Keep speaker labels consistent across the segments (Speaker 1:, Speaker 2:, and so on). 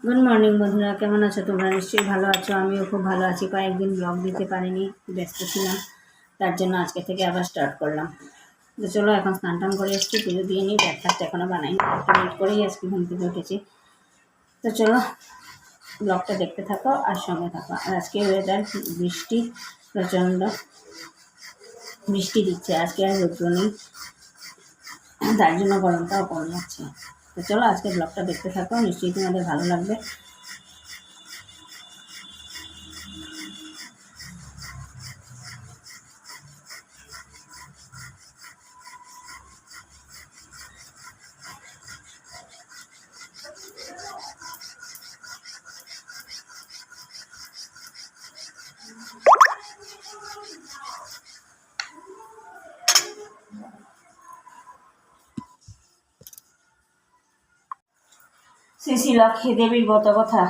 Speaker 1: Good morning বন্ধুরা, কেমন আছো তোমরা? নিশ্চয়ই ভালো আছো। আমিও খুব ভালো আছি। কয়েকদিন ব্লগ দিতে পারিনি, ব্যস্ত ছিলাম, তার জন্য আজকে থেকে আবার স্টার্ট করলাম। তো চলো, এখন স্নান টান করে এসেছি, পুজো দিয়ে নিই। ব্রেকফাস্ট এখনও বানাইনি, একটু লেট করেই আজকে ঘুম থেকে উঠেছি। তো চলো, ব্লগটা দেখতে থাকো আর সঙ্গে থাকো। আর আজকে ওয়েদার বৃষ্টি, প্রচণ্ড বৃষ্টি দিচ্ছে আজকে, আর রৌদ্র নেই, তার জন্য গরমটাও কম লাগছে। তো চলো, আজকে ব্লগটা দেখতে থাকো, নিশ্চয়ই তোমাদের ভালো লাগবে। শ্রী লক্ষ্মী দেবীর ব্রত কথা।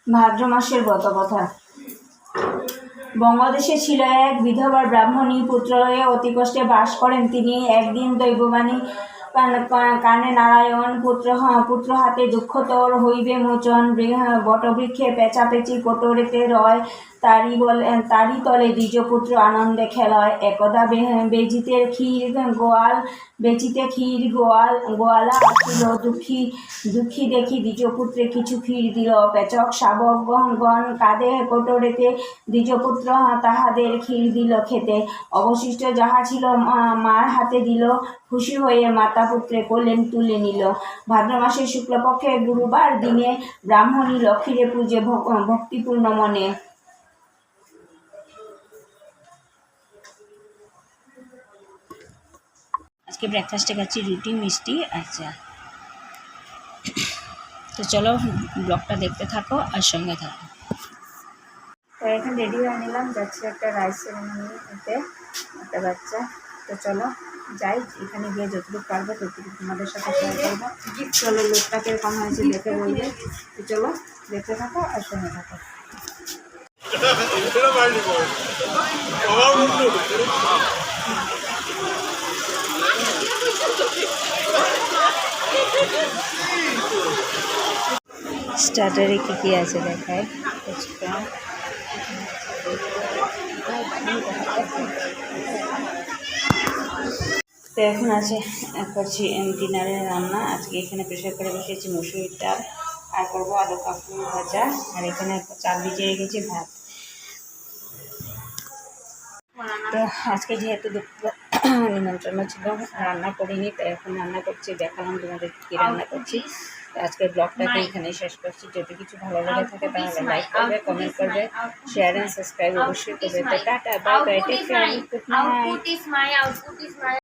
Speaker 1: ভাদ্র মাসের ব্রত কথা। বঙ্গদেশে ছিল এক বিধবার ব্রাহ্মণী, পুত্রয়ে অতি কষ্টে বাস করেন। তিনি একদিন দৈববাণী কানে নারায়ণ, পুত্র হাতে দুঃখ তোর হইবে মোচন। বটবৃক্ষে পেঁচাপেচি কোটরেতে রয়, তারি তলে দ্বিজপুত্র আনন্দে খেলয়। একদা বেচিতে ক্ষীর গোয়ালা আসিল, দুঃখী দেখি দ্বিজপুত্রে কিছু ক্ষীর দিল। পেচক শাবকগণ কাঁদে কোটরেতে, দ্বিজপুত্র তাহাদের ক্ষীর দিল খেতে। অবশিষ্ট যাহা ছিল মার হাতে দিল, খুশি হয়ে মাতা পুত্রে কোলেন তুলে নিল। ভাদ্র মাসের শুক্লপক্ষে গুরুবার দিনে, ব্রাহ্মণী লক্ষ্মীরে পূজে ভক্তিপূর্ণ মনে। আজকে ব্রেকফাস্টে খাচ্ছি রুটি, মিষ্টি আর চা। তো চলো, ব্লগটা দেখতে থাকো আর সঙ্গে থাকো। তো এখন রেডি হয়ে নিলাম, যাচ্ছি একটা রাইস সেরেমনিতে, একটা বাচ্চা। তো চলো যাই, এখানে গিয়ে যতটুকু পারবো ততটুকু তোমাদের সাথে শেয়ার করবো। চলো, লোকটা কিরকম হয়েছে দেখে বলবে। তো চলো, দেখতে থাকো আর সঙ্গে থাকো। স্টার্টারে কী আছে দেখায়। ফুচকা, তো এখন আছে করছি ডিনারের রান্না। আজকে এখানে প্রেশার করে বসিয়েছি মুসুরির ডাল, আর করবো আলু কাঁকড়ি ভাজা, আর এখানে চাল ভিজিয়ে রেখেছি, ভাত। তো আজকে যেহেতু নিমন্ত্রণ ছিল, রান্না করিনি, তো এখন রান্না করছি, দেখালাম তোমাদের কী রান্না করছি। আজকের ব্লগটাকে এখানেই শেষ করছি। যদি কিছু ভালো লেগে থাকে তাহলে লাইক করবে, কমেন্ট করবে, শেয়ার অ্যান্ড সাবস্ক্রাইব অবশ্যই করবে। তো tata, bye bye, take care, good night.